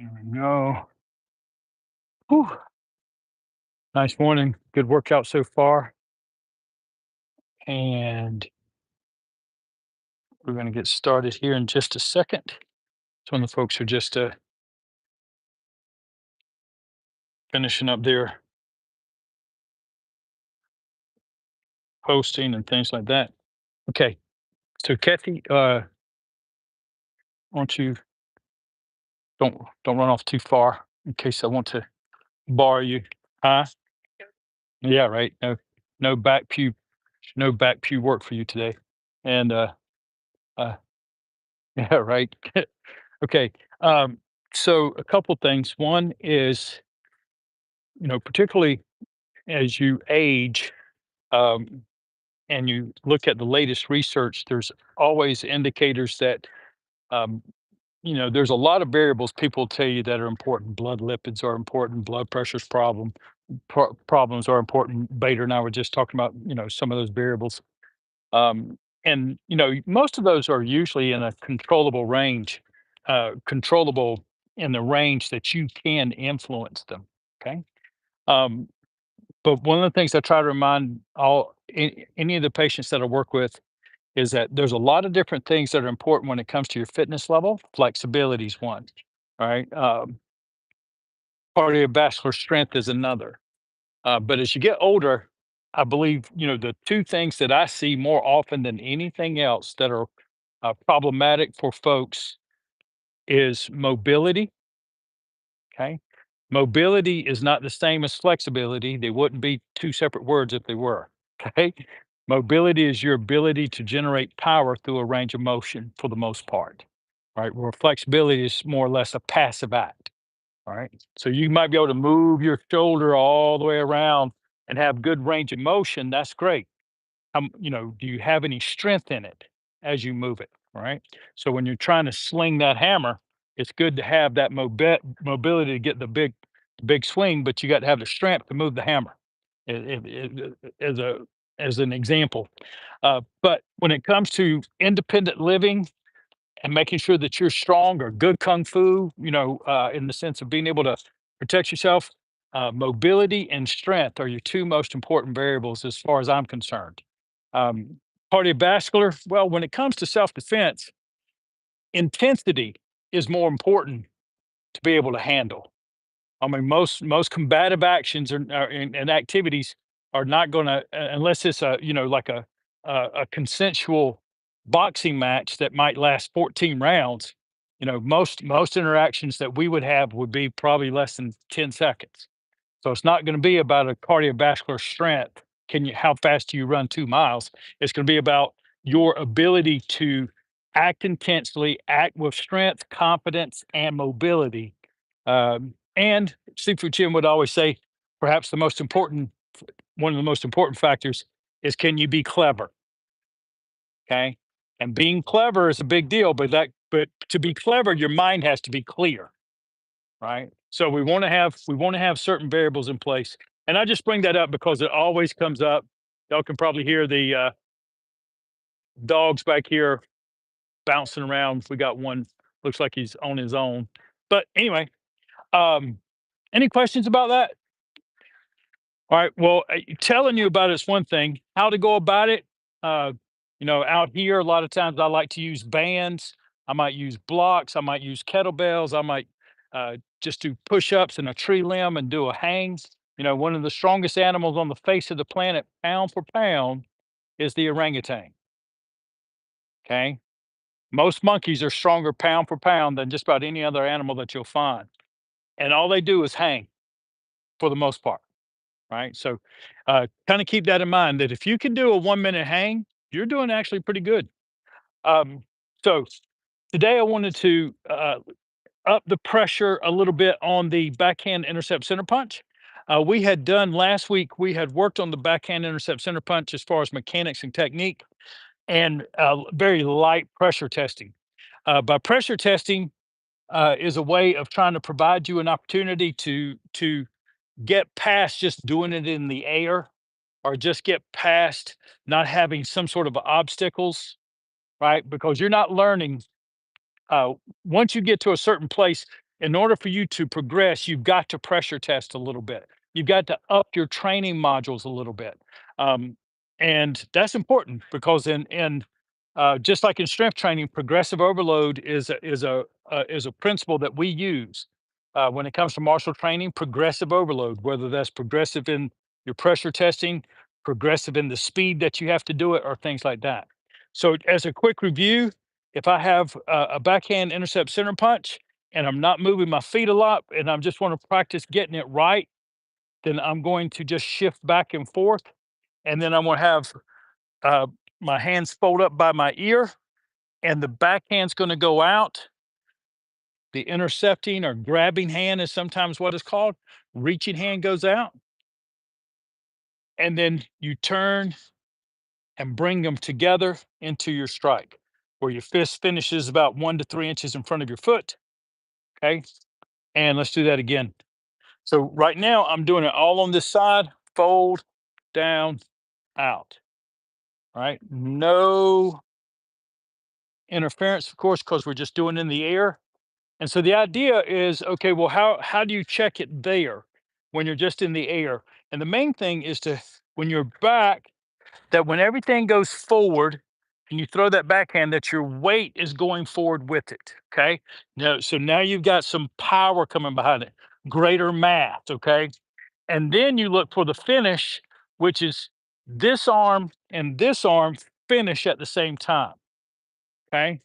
There we go. Whew. Nice morning. Good workout so far. And we're going to get started here in just a second. Some of the folks are just finishing up their posting and things like that. Okay. So Kathy, why don't you don't run off too far in case I want to borrow you. Huh? Yeah, right. No back pew, no back pew work for you today. And uh yeah, right. Okay. Um, so a couple things. One is, particularly as you age, um, and you look at the latest research, there's always indicators that, um, there's a lot of variables people tell you that are important. Blood lipids are important. Blood pressure's problems are important. Bader and I were just talking about, some of those variables. And, most of those are usually in a controllable range, controllable in the range that you can influence them. Okay. Um, But one of the things I try to remind any of the patients that I work with is that there's a lot of different things that are important when it comes to your fitness level. Flexibility is one, all right? Cardiovascular strength is another. But as you get older, I believe, the two things that I see more often than anything else that are problematic for folks is mobility. Okay. Mobility is not the same as flexibility. They wouldn't be two separate words if they were. Okay. Mobility is your ability to generate power through a range of motion for the most part. Right. Where flexibility is more or less a passive act. All right. So you might be able to move your shoulder all the way around and have good range of motion. That's great. Do you have any strength in it as you move it? All right. So when you're trying to sling that hammer, it's good to have that mobility to get the big swing, but you got to have the strength to move the hammer. As as an example. But when it comes to independent living and making sure that you're strong or good kung fu, in the sense of being able to protect yourself, mobility and strength are your two most important variables as far as I'm concerned. Um, Cardiovascular, well, when it comes to self defense, intensity is more important to be able to handle. I mean, most combative actions and activities are not going to, unless it's like a consensual boxing match that might last 14 rounds. Most interactions that we would have would be probably less than 10 seconds. So it's not going to be about a cardiovascular strength. How fast do you run 2 miles? It's going to be about your ability to act intensely, act with strength, confidence, and mobility. And Seafood Jim would always say, perhaps one of the most important factors is, can you be clever? Okay. And being clever is a big deal, but to be clever, your mind has to be clear, right? So we want to have certain variables in place. And I just bring that up because it always comes up. Y'all can probably hear the dogs back here bouncing around. We got one, looks like he's on his own. But anyway, um, any questions about that? All right. Well, telling you about it's one thing. How to go about it? Uh, out here, a lot of times I like to use bands. I might use blocks. I might use kettlebells. I might just do push-ups in a tree limb and do a hang. One of the strongest animals on the face of the planet, pound for pound, is the orangutan. Okay. Most monkeys are stronger pound for pound than just about any other animal that you'll find, and all they do is hang for the most part. Right? So, kind of keep that in mind that if you can do a 1 minute hang, you're doing actually pretty good. Um, so today I wanted to up the pressure a little bit on the backhand intercept center punch. We had done last week, we had worked on the backhand intercept center punch as far as mechanics and technique and very light pressure testing. By pressure testing is a way of trying to provide you an opportunity to get past just doing it in the air or just get past not having some sort of obstacles, right? Because you're not learning. Uh, Once you get to a certain place, in order for you to progress, you've got to pressure test a little bit. You've got to up your training modules a little bit. Um, and that's important because in just like in strength training, progressive overload is a principle that we use when it comes to martial training. Progressive overload, whether that's progressive in your pressure testing, progressive in the speed that you have to do it, or things like that. So, as a quick review, if I have a backhand intercept center punch and I'm not moving my feet a lot and I just want to practice getting it right, then I'm going to just shift back and forth. And then I'm going to have uh, my hands fold up by my ear, and the backhand's going to go out. The intercepting or grabbing hand is sometimes what it's called. Reaching hand goes out, and then you turn and bring them together into your strike, where your fist finishes about 1 to 3 inches in front of your foot. Okay. And let's do that again. So right now I'm doing it all on this side, fold, down, out. All right. No interference, of course, because we're just doing it in the air. And so the idea is, okay, well, how do you check it there when you're just in the air? And the main thing is to when you're back, that when everything goes forward and you throw that backhand, that your weight is going forward with it. Okay. Now, so now you've got some power coming behind it, greater mass. Okay. And then you look for the finish, which is this arm finish at the same time. Okay.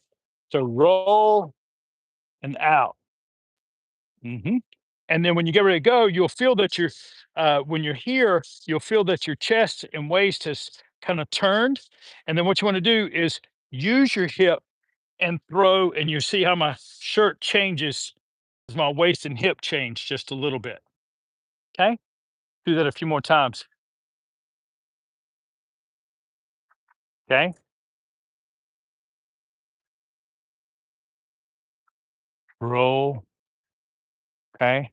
So roll and out. Mhm. And then when you get ready to go, you'll feel that when you're here, you'll feel that your chest and waist has kind of turned. And then what you want to do is use your hip and throw, and you see how my shirt changes as my waist and hip change just a little bit. Okay. Do that a few more times. Okay. Roll. Okay.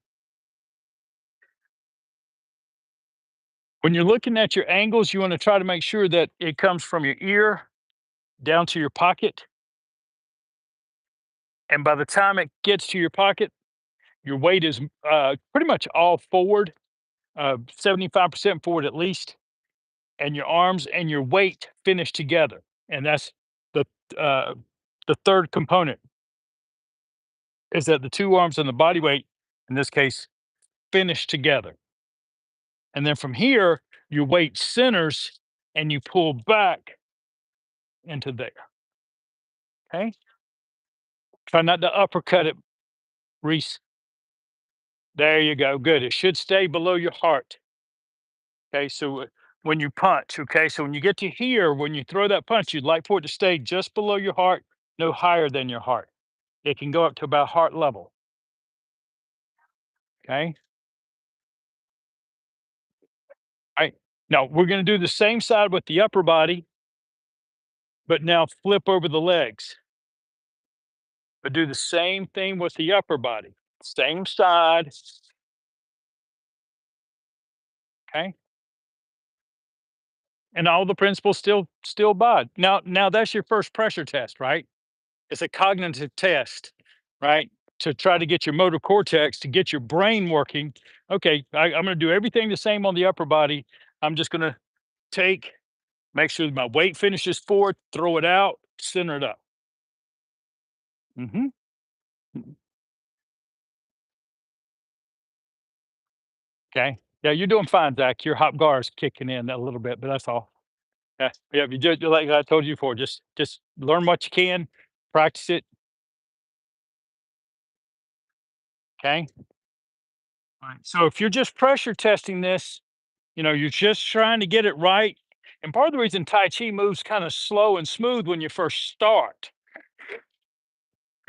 When you're looking at your angles, you want to try to make sure that it comes from your ear down to your pocket. And by the time it gets to your pocket, your weight is pretty much all forward, 75% forward at least, and your arms and your weight finish together. And that's the uh, the third component is that the two arms and the body weight, in this case, finish together. And then from here, your weight centers and you pull back into there. Okay. Try not to uppercut it, Reese. There you go. Good. It should stay below your heart. Okay, so when you punch, okay, so when you get to here, when you throw that punch, you'd like for it to stay just below your heart, no higher than your heart. It can go up to about heart level. Okay. All right. Now we're going to do the same side with the upper body, but now flip over the legs. But do the same thing with the upper body. Same side. Okay. And all the principles still bud. Now that's your first pressure test, right? It's a cognitive test, right? To try to get your motor cortex, to get your brain working. Okay, I'm going to do everything the same on the upper body. I'm just going to take, make sure that my weight finishes forward, throw it out, center it up. Hmm. Okay. Yeah, you're doing fine, Zach. Your hop guard is kicking in a little bit, but that's all. Yeah, yeah. You do like I told you before. Just learn what you can, practice it. Okay. All right. So if you're just pressure testing this, you're just trying to get it right. And part of the reason Tai Chi moves kind of slow and smooth when you first start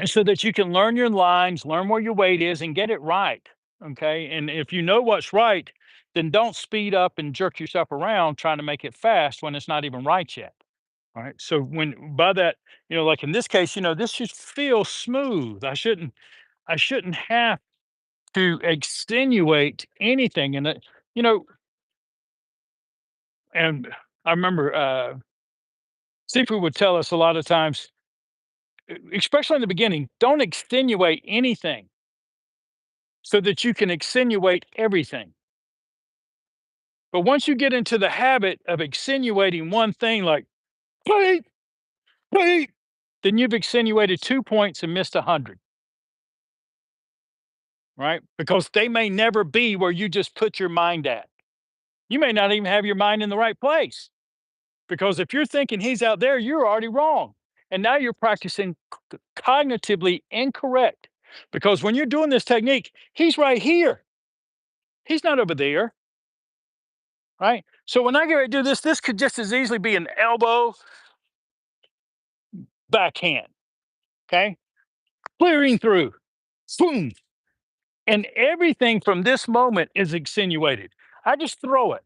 is so that you can learn your lines, learn where your weight is, and get it right. Okay. And if you know what's right, then don't speed up and jerk yourself around trying to make it fast when it's not even right yet. All right. So when by that, like in this case, this should feel smooth. I shouldn't have to extenuate anything. You know, and I remember Sifu would tell us a lot of times, especially in the beginning, don't extenuate anything. so that you can extenuate everything. But once you get into the habit of extenuating one thing like, wait, wait, then you've extenuated 2 points and missed 100, right? Because they may never be where you just put your mind at. You may not even have your mind in the right place. Because if you're thinking he's out there, you're already wrong. And now you're practicing cognitively incorrect. Because when you're doing this technique, he's right here. He's not over there, right? So when I get ready to do this, this could just as easily be an elbow backhand, okay? Clearing through, boom. And everything from this moment is extenuated. I just throw it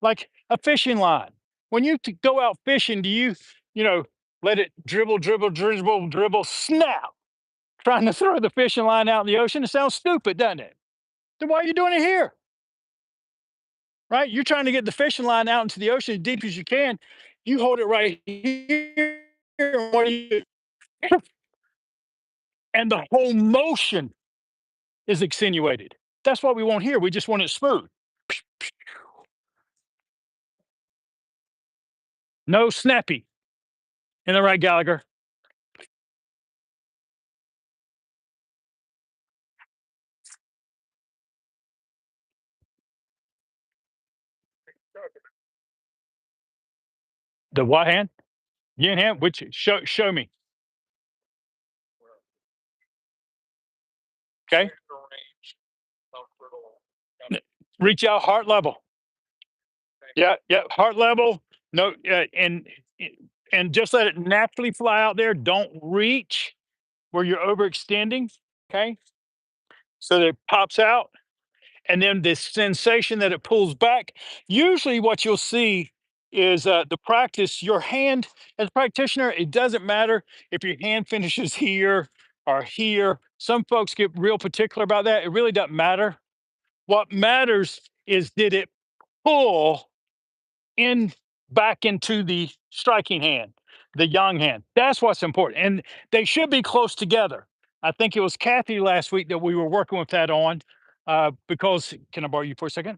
like a fishing line. When you go out fishing, do you know, let it dribble, dribble, dribble, dribble, snap, trying to throw the fishing line out in the ocean? It sounds stupid, doesn't it? Then why are you doing it here? Right? You're trying to get the fishing line out into the ocean as deep as you can. You hold it right here. And what do you do? And the whole motion is extenuated. That's what we want here. We just want it smooth. No snappy. In the right, Gallagher? The what hand? Yin hand? Which show me. Okay. Reach out heart level. Yeah, yeah, heart level. No, and just let it naturally fly out there. Don't reach where you're overextending. Okay, so that it pops out, and then this sensation that it pulls back. Usually, what you'll see is the practice. Your hand, as a practitioner, it doesn't matter if your hand finishes here or here. Some folks get real particular about that. It really doesn't matter. What matters is did it pull in back into the striking hand, the yang hand. That's what's important. And they should be close together. I think it was Kathy last week that we were working with that on because, can I borrow you for a second?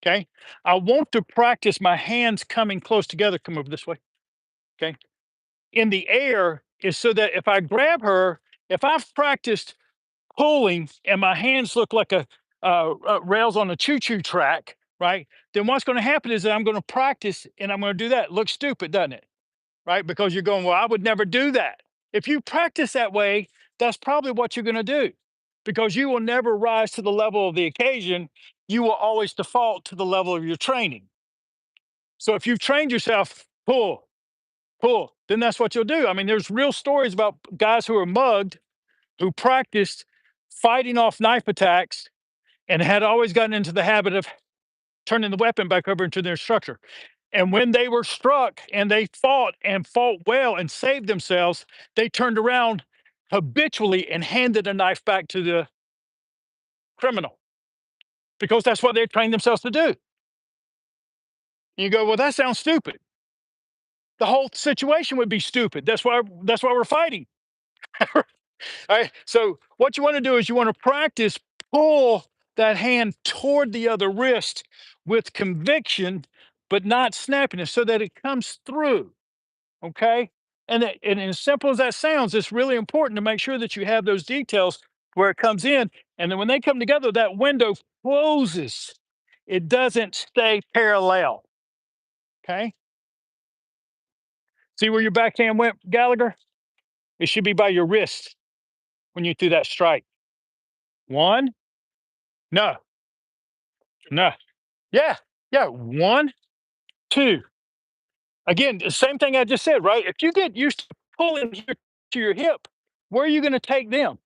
Okay. I want to practice my hands coming close together. Come over this way. Okay. In the air is so that if I grab her, if I've practiced pulling and my hands look like a rails on a choo-choo track, right? Then what's going to happen is that I'm going to practice and I'm going to do that. Looks stupid, doesn't it? Right? Because you're going, well, I would never do that. If you practice that way, that's probably what you're going to do because you will never rise to the level of the occasion. You will always default to the level of your training. So if you've trained yourself, pull, pull, then that's what you'll do. I mean, there's real stories about guys who are mugged who practiced fighting off knife attacks and had always gotten into the habit of turning the weapon back over into their instructor. And when they were struck and they fought and fought well and saved themselves, they turned around habitually and handed a knife back to the criminal because that's what they trained themselves to do. You go, well, that sounds stupid. The whole situation would be stupid. That's why we're fighting. All right. So what you want to do is you want to practice pull that hand toward the other wrist with conviction, but not snappiness, so that it comes through. Okay. And as simple as that sounds, it's really important to make sure that you have those details where it comes in. And then when they come together, that window closes. It doesn't stay parallel. Okay. See where your backhand went, Gallagher? It should be by your wrist when you do that strike. One, no, no. Yeah, yeah. One, two. Again, the same thing I just said, right? If you get used to pulling here to your hip, where are you going to take them?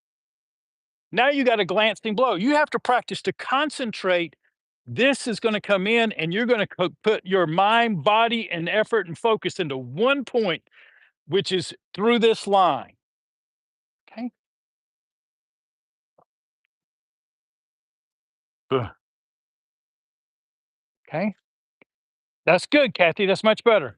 Now you got a glancing blow. You have to practice to concentrate. This is going to come in, and you're going to put your mind, body, and effort and focus into one point, which is through this line. Okay. Ugh. Okay. That's good, Kathy. That's much better.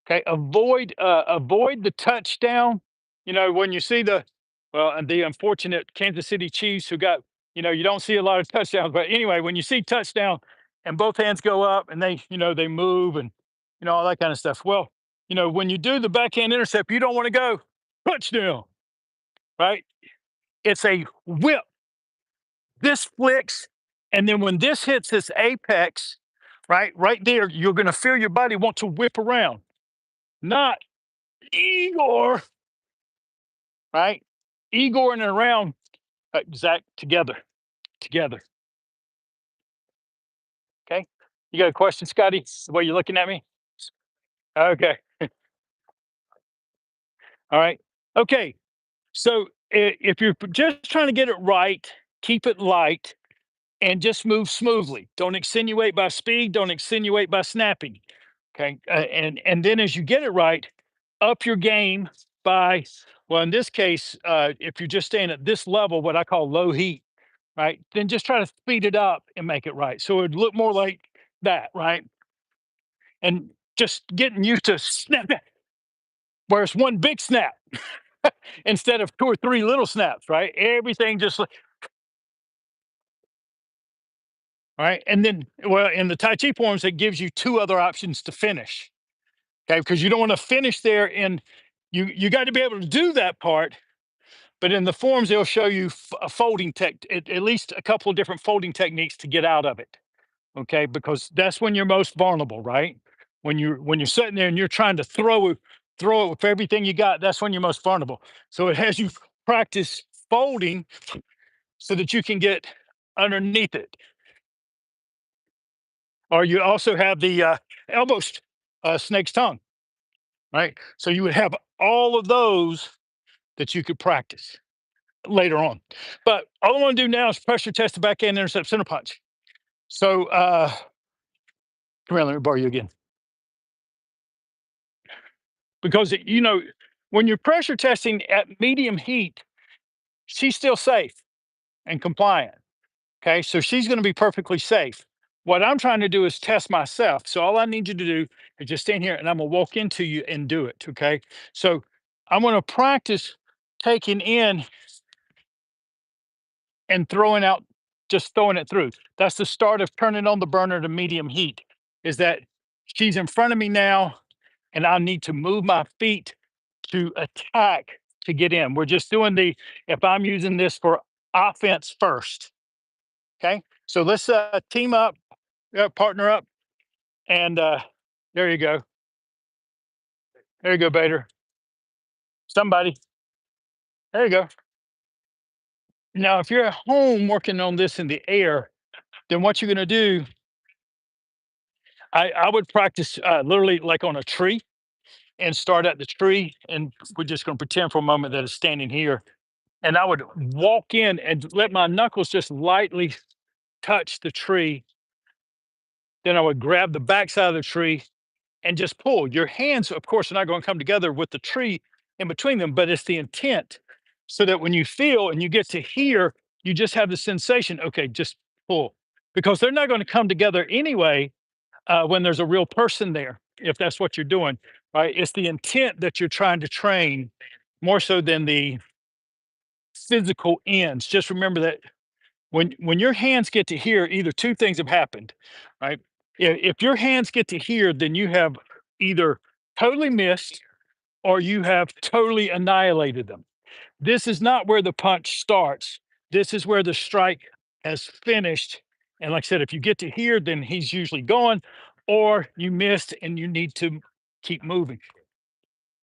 Okay. Avoid the touchdown. You know, when you see the Well, and the unfortunate Kansas City Chiefs who got, you don't see a lot of touchdowns, but anyway, when you see touchdown and both hands go up and they move and, all that kind of stuff. Well, when you do the backhand intercept, you don't want to go touchdown, right? It's a whip. This flicks. And then when this hits this apex, right there, you're going to feel your body want to whip around, not Igor, right? Igor and around, Zach, together, together. Okay. You got a question, Scotty? The way you're looking at me? Okay. All right. Okay. So if you're just trying to get it right, keep it light and just move smoothly. Don't accentuate by speed. Don't accentuate by snapping. Okay. And then as you get it right, up your game by, well, in this case, if you're just staying at this level, what I call low heat, right? Then just try to speed it up and make it right. So it'd look more like that, right? And just getting used to snap, where it's one big snap instead of two or three little snaps, right? Everything just like, right. And then, well, in the Tai Chi forms, it gives you two other options to finish. Okay. Because you don't want to finish there. And you got to be able to do that part. But in the forms, they'll show you a folding at least a couple of different folding techniques to get out of it. Okay. Because that's when you're most vulnerable, right? When you're sitting there and you're trying to throw it with everything you got, that's when you're most vulnerable. So it has you practice folding so that you can get underneath it. Or you also have the elbow snake's tongue, right? So you would have all of those that you could practice later on. But all I want to do now is pressure test the backhand intercept center punch. So come here, let me borrow you again. Because when you're pressure testing at medium heat, she's still safe and compliant. Okay, so she's going to be perfectly safe. What I'm trying to do is test myself. So all I need you to do is just stand here and I'm going to walk into you and do it. Okay, so I'm going to practice taking in and throwing out, just throwing it through. That's the start of turning on the burner to medium heat. Is that she's in front of me now and I need to move my feet to attack to get in. We're just doing if I'm using this for offense first. Okay. So let's team up, partner up. And there you go. There you go, Bader. Somebody. There you go. Now, if you're at home working on this in the air, then what you're going to do, I would practice literally like on a tree and start at the tree. And we're just going to pretend for a moment that it's standing here. And I would walk in and let my knuckles just lightly touch the tree. Then I would grab the backside of the tree and just pull. Your hands, of course, are not going to come together with the tree in between them, but it's the intent so that when you feel and you get to hear, you just have the sensation, okay, just pull. Because they're not going to come together anyway when there's a real person there, if that's what you're doing, right? It's the intent that you're trying to train more so than the physical ends. Just remember that when your hands get to here, either two things have happened, right? If your hands get to here, then you have either totally missed or you have totally annihilated them. This is not where the punch starts. This is where the strike has finished. And like I said, if you get to here, then he's usually gone, or you missed and you need to keep moving.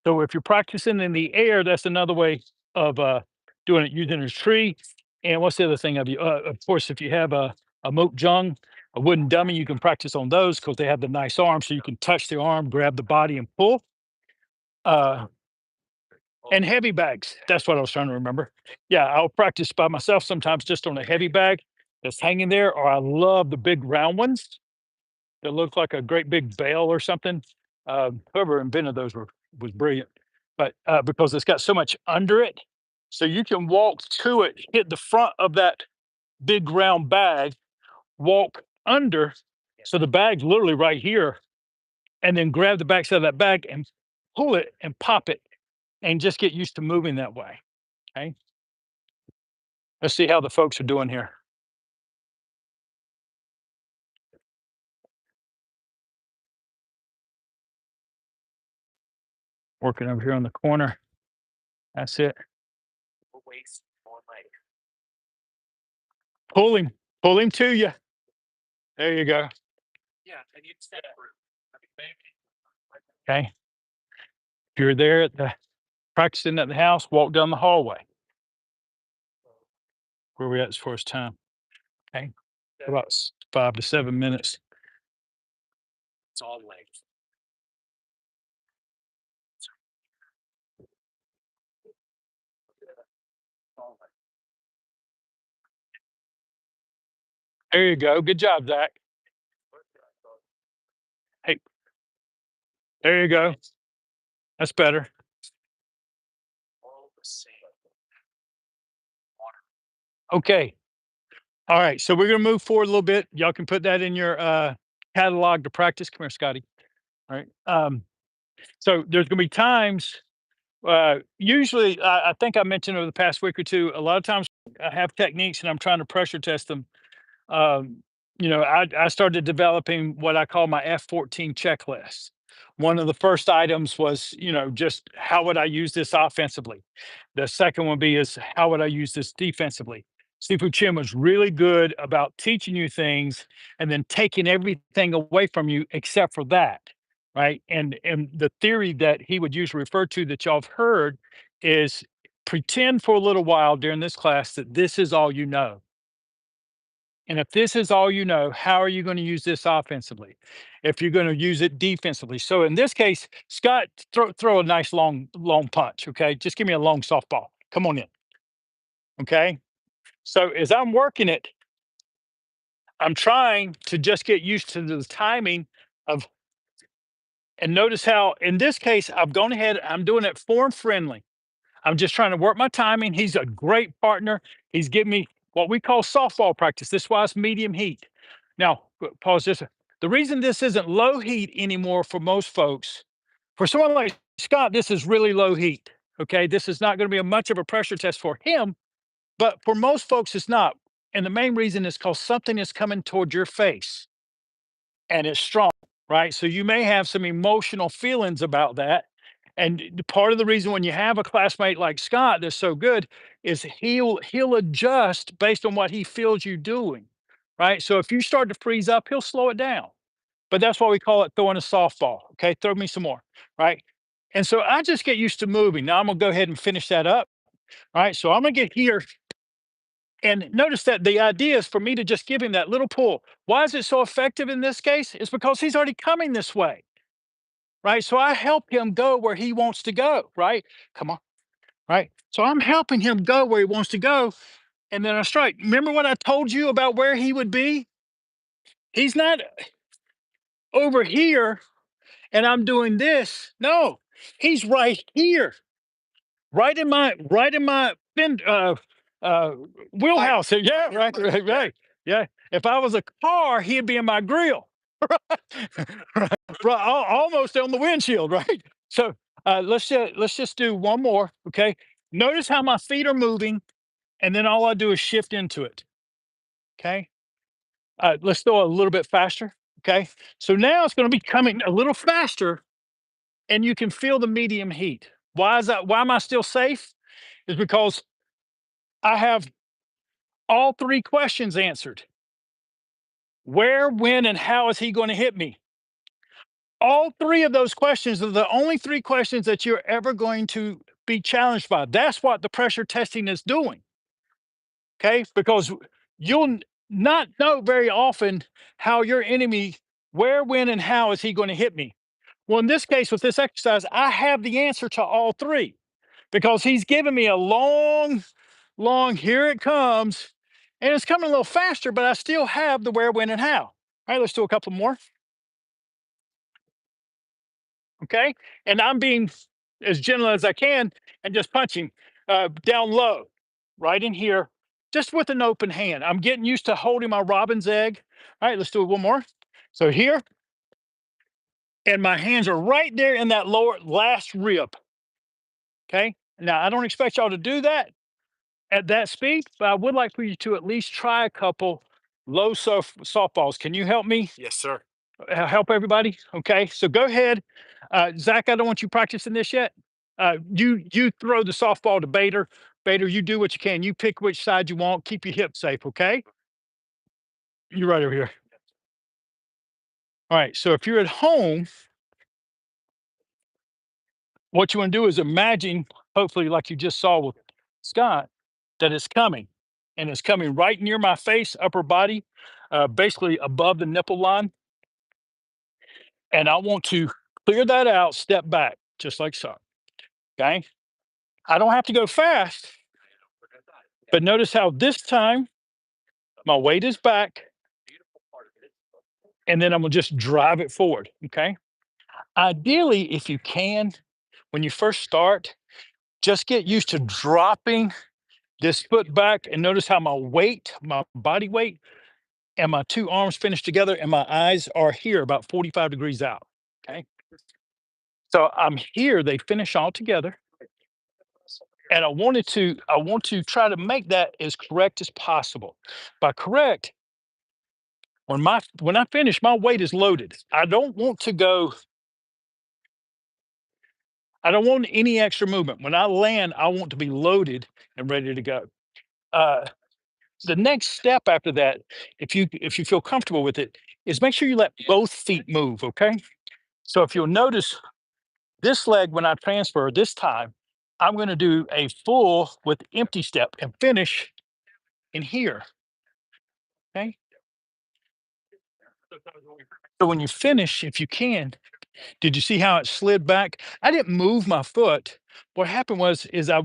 So if you're practicing in the air, that's another way of doing it using a tree. And what's the other thing of you? Of course, if you have a moot jung, a wooden dummy, you can practice on those because they have the nice arm, so you can touch the arm, grab the body, and pull. Uh, and heavy bags. That's what I was trying to remember. Yeah, I'll practice by myself sometimes just on a heavy bag that's hanging there, or I love the big round ones that look like a great big bell or something. Whoever invented those was brilliant, but because it's got so much under it, so you can walk to it, hit the front of that big round bag, walk under, so the bag's literally right here, and then grab the backside of that bag and pull it and pop it, and just get used to moving that way. Okay. Let's see how the folks are doing here. Working over here on the corner. That's it. Pull him. Pull him to you. There you go. Okay. If you're there at the practicing at the house, walk down the hallway. Where we at as far as time? Okay. About 5 to 7 minutes. There you go. Good job, Zach. Hey, there you go. That's better. Okay. All right. So we're gonna move forward a little bit. Y'all can put that in your catalog to practice. Come here, Scotty. All right. So there's gonna be times. Usually, I think I mentioned over the past week or two. A lot of times, I have techniques, and I'm trying to pressure test them. um, I started developing what I call my F-14 checklist. One of the first items was, just how would I use this offensively? The second one be is how would I use this defensively? Sifu Chin was really good about teaching you things and then taking everything away from you except for that, right? And the theory that he would usually refer to that y'all have heard is pretend for a little while during this class that this is all you know, and if this is all you know, how are you going to use this offensively? If you're going to use it defensively. So in this case, Scott, throw a nice long punch. Okay. Just give me a long softball. Come on in. Okay. So as I'm working it, I'm trying to just get used to the timing of, and notice how in this case, I've gone ahead, I'm doing it form friendly. I'm just trying to work my timing. He's a great partner. He's giving me what we call softball practice. This is why it's medium heat. Now, pause this. The reason this isn't low heat anymore for most folks, for someone like Scott, this is really low heat. Okay. This is not going to be a much of a pressure test for him, but for most folks, it's not. And the main reason is because something is coming toward your face and it's strong, right? So you may have some emotional feelings about that. And part of the reason when you have a classmate like Scott that's so good is he'll adjust based on what he feels you doing, right? So if you start to freeze up, he'll slow it down. But that's why we call it throwing a softball. Okay, throw me some more, right? And so I just get used to moving. Now I'm gonna go ahead and finish that up. All right, so I'm gonna get here and notice that the idea is for me to just give him that little pull. Why is it so effective in this case? It's because he's already coming this way, right? So I help him go where he wants to go, right? Come on, right? So I'm helping him go where he wants to go. And then I strike. Remember what I told you about where he would be? He's not over here and I'm doing this. No, he's right here. Right in my uh wheelhouse. Yeah, right. Yeah. If I was a car, he'd be in my grill. Right, almost on the windshield, right? So let's just do one more. Okay. Notice how my feet are moving, and then all I do is shift into it. Okay. Let's go a little bit faster. Okay. So now it's going to be coming a little faster, and you can feel the medium heat. Why is that? Why am I still safe? Is because I have all three questions answered. Where, when, and how is he going to hit me? All three of those questions are the only three questions that you're ever going to be challenged by. That's what the pressure testing is doing. Okay. Because not know very often how your enemy, where, when, and how is he going to hit me? Well, in this case, with this exercise, I have the answer to all three because he's given me a long, here it comes. And it's coming a little faster, but I still have the where, when, and how. All right, let's do a couple more. Okay. And I'm being as gentle as I can and just punching down low, right in here, just with an open hand. I'm getting used to holding my robin's egg. All right, let's do it one more. So here, and my hands are right there in that lower last rib. Okay. Now, I don't expect y'all to do that, at that speed, but I would like for you to at least try a couple low softballs. Can you help me? Yes, sir. Help everybody? Okay, so go ahead. Zach, I don't want you practicing this yet. You throw the softball to Bader. Bader, you do what you can. You pick which side you want. Keep your hips safe, okay? You're right over here. All right. So if you're at home, what you want to do is imagine, hopefully, like you just saw with Scott, that it's coming, and it's coming right near my face, upper body, basically above the nipple line. And I want to clear that out, step back, just like so. Okay. I don't have to go fast, but notice how this time my weight is back, and then I'm gonna just drive it forward. Okay. Ideally, if you can, when you first start, just get used to dropping this foot back and notice how my weight, my body weight, and my two arms finish together, and my eyes are here about 45 degrees out. Okay. So I'm here, they finish all together. And I want to try to make that as correct as possible. By correct, when I finish, my weight is loaded. I don't want any extra movement. When I land, I want to be loaded and ready to go. Uh, the next step after that, if you feel comfortable with it, is make sure you let both feet move. Okay. So if you'll notice this leg when I transfer this time, I'm going to do a full with empty step and finish in here. Okay. So when you finish, if you can, did you see how it slid back? I didn't move my foot. What happened was is I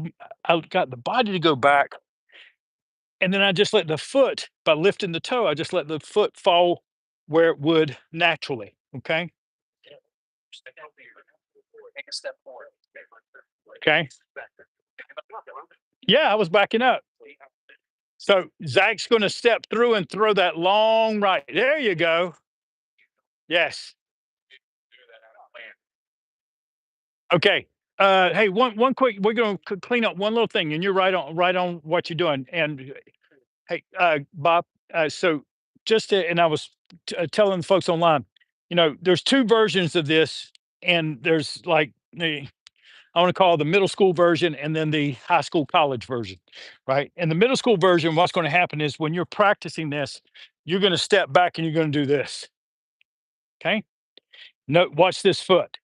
got the body to go back, and then I just let the foot, by lifting the toe, I just let the foot fall where it would naturally. Okay. Okay. Yeah, I was backing up. So Zach's going to step through and throw that long right. There you go. Yes. Okay. Hey, one quick. We're going to clean up one little thing, and you're right on what you're doing. And hey, Bob. So just to, and I was telling the folks online, there's two versions of this, and there's like the I want to call the middle school version and then the high school college version, right? In the middle school version, what's going to happen is when you're practicing this, you're going to step back and you're going to do this. Okay. No, watch this foot.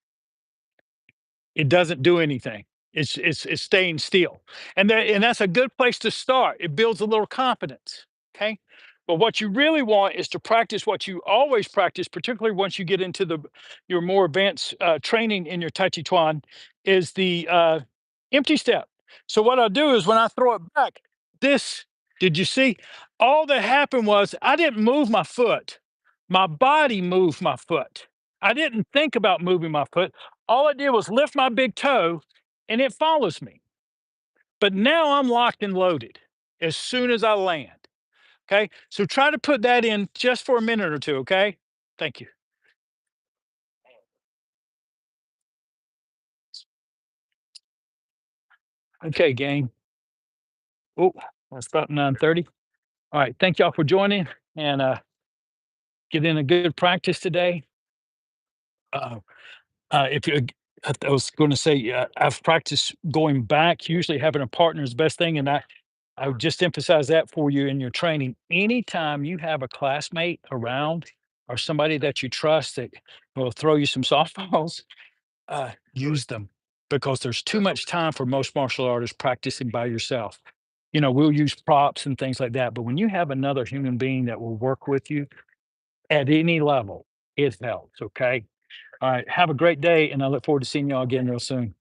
It doesn't do anything. It's staying still. And that's a good place to start. It builds a little confidence. Okay. But what you really want is to practice what you always practice, particularly once you get into your more advanced training in your Tai Chi Chuan, is the empty step. So what I do is when I throw it back, this, did you see? All that happened was I didn't move my foot. My body moved my foot. I didn't think about moving my foot. All I did was lift my big toe and it follows me. But now I'm locked and loaded as soon as I land. Okay. So try to put that in just for a minute or two. Okay. Thank you. Okay, gang. Oh, that's about 9:30. All right. Thank y'all for joining and get in a good practice today. Uh, if you, I was going to say, I've practiced going back. Usually, having a partner is the best thing, and I would just emphasize that for you in your training. Anytime you have a classmate around or somebody that you trust that will throw you some softballs, use them because there's too much time for most martial artists practicing by yourself. We'll use props and things like that, but when you have another human being that will work with you at any level, it helps. Okay. All right. Have a great day, and I look forward to seeing y'all again real soon.